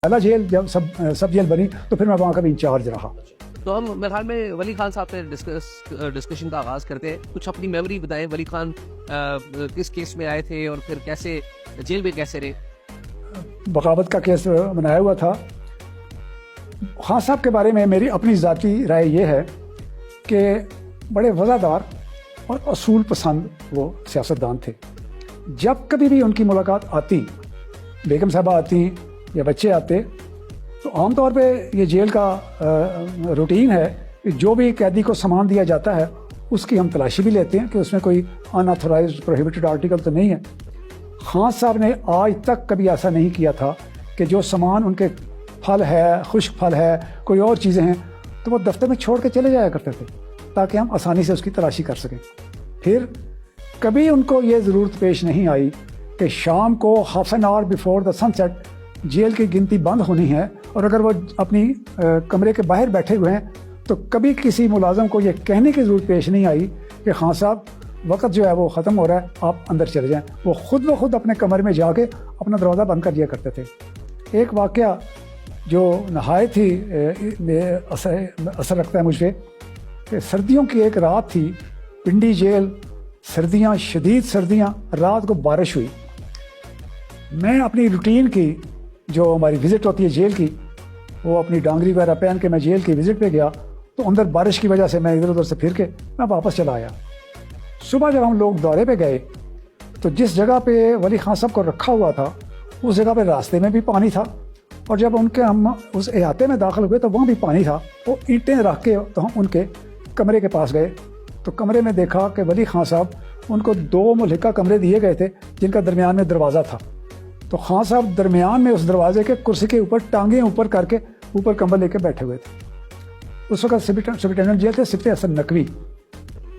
اعلیٰ جیل جب سب جیل بنی تو پھر میں وہاں کا بھی انچارج رہا. تو ہم میرے خیال میں ولی خان صاحب سے ڈسکشن کا آغاز کرتے ہیں. کچھ اپنی میموری بتائیں, ولی خان کس کیس میں آئے تھے اور پھر کیسے جیل میں کیسے رہے؟ بغاوت کا کیس بنایا ہوا تھا. خان صاحب کے بارے میں میری اپنی ذاتی رائے یہ ہے کہ بڑے وفادار اور اصول پسند وہ سیاستدان تھے. جب کبھی بھی ان کی ملاقات آتی, بیگم صاحبہ آتی یا بچے آتے, تو عام طور پہ یہ جیل کا روٹین ہے کہ جو بھی قیدی کو سامان دیا جاتا ہے اس کی ہم تلاشی بھی لیتے ہیں کہ اس میں کوئی ان آتھورائزڈ پروہیبٹڈ آرٹیکل تو نہیں ہے. خان صاحب نے آج تک کبھی ایسا نہیں کیا تھا کہ جو سامان ان کے پھل ہے, خشک پھل ہے, کوئی اور چیزیں ہیں, تو وہ دفتر میں چھوڑ کے چلے جایا کرتے تھے تاکہ ہم آسانی سے اس کی تلاشی کر سکیں. پھر کبھی ان کو یہ ضرورت پیش نہیں آئی کہ شام کو half an hour before the sunset jail کی گنتی بند ہونی ہے, اور اگر وہ اپنی کمرے کے باہر بیٹھے ہوئے ہیں تو کبھی کسی ملازم کو یہ کہنے کی ضرورت پیش نہیں آئی کہ خان صاحب وقت جو ہے وہ ختم ہو رہا ہے, آپ اندر چلے جائیں. وہ خود بخود اپنے کمرے میں جا کے اپنا دروازہ بند کر دیا کرتے تھے. ایک واقعہ جو نہایت ہی اثر رکھتا ہے مجھ پہ کہ سردیوں کی ایک رات تھی, پنڈی جیل, سردیاں, شدید سردیاں, رات کو بارش ہوئی. میں اپنی روٹین کی جو ہماری وزٹ ہوتی ہے جیل کی, وہ اپنی ڈانگری وغیرہ پہن کے میں جیل کی وزٹ پہ گیا, تو اندر بارش کی وجہ سے میں ادھر ادھر سے پھر کے میں واپس چلا آیا. صبح جب ہم لوگ دورے پہ گئے تو جس جگہ پہ ولی خان صاحب کو رکھا ہوا تھا اس جگہ پہ راستے میں بھی پانی تھا, اور جب ہم اس احاطے میں داخل ہوئے تو وہاں بھی پانی تھا. وہ اینٹیں رکھ کے تو ہم ان کے کمرے کے پاس گئے, تو کمرے میں دیکھا کہ ولی خان صاحب ان کو 2 ملحقہ کمرے دیے گئے تھے جن کا درمیان میں دروازہ تھا. تو خان صاحب درمیان میں اس دروازے کے کرسی کے اوپر ٹانگیں اوپر کر کے اوپر کمبل لے کے بیٹھے ہوئے تھے. اس وقت سپرنٹینڈنٹ جیل تھے سپتے حسن نقوی.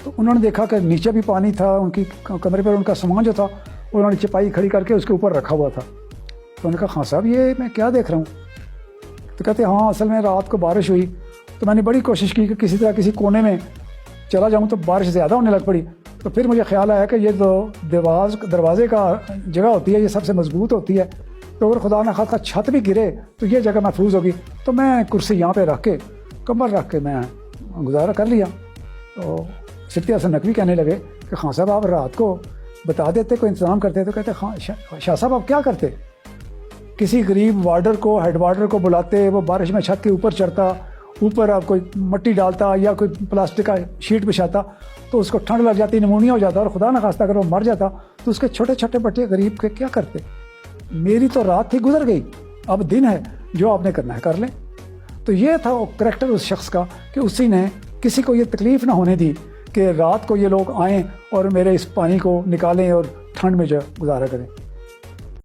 تو انہوں نے دیکھا کہ نیچے بھی پانی تھا, ان کی کمرے پر ان کا سامان جو تھا انہوں نے چپائی کھڑی کر کے اس کے اوپر رکھا ہوا تھا. تو انہوں نے کہا خان صاحب یہ میں کیا دیکھ رہا ہوں؟ تو کہتے ہاں اصل میں رات کو بارش ہوئی تو میں نے بڑی کوشش کی کہ کسی طرح کسی کونے میں چلا جاؤں, تو بارش زیادہ ہونے لگ پڑی. تو پھر مجھے خیال آیا کہ یہ تو دروازے کا جگہ ہوتی ہے, یہ سب سے مضبوط ہوتی ہے, تو اگر خدا نہ خواستہ چھت بھی گرے تو یہ جگہ محفوظ ہوگی. تو میں کرسی یہاں پہ رکھ کے کمر رکھ کے میں گزارا کر لیا. تو سپتے حسن نقوی کہنے لگے کہ خان صاحب آپ رات کو بتا دیتے, کوئی انتظام کرتے. تو کہتے شاہ صاحب آپ کیا کرتے, کسی غریب وارڈر کو, ہیڈ وارڈر کو بلاتے, وہ بارش میں چھت کے اوپر چڑھتا, اوپر آپ کوئی مٹی ڈالتا یا کوئی پلاسٹک کا شیٹ بچھاتا, تو اس کو ٹھنڈ لگ جاتی, نمونیا ہو جاتا, اور خدا نہ خواستہ اگر وہ مر جاتا تو اس کے چھوٹے چھوٹے بچے غریب کے کیا کرتے. میری تو رات تھی گزر گئی, اب دن ہے, جو آپ نے کرنا ہے کر لیں. تو یہ تھا وہ کریکٹر اس شخص کا کہ اسی نے کسی کو یہ تکلیف نہ ہونے دی کہ رات کو یہ لوگ آئیں اور میرے اس پانی کو نکالیں اور ٹھنڈ میں جو گزارا کریں.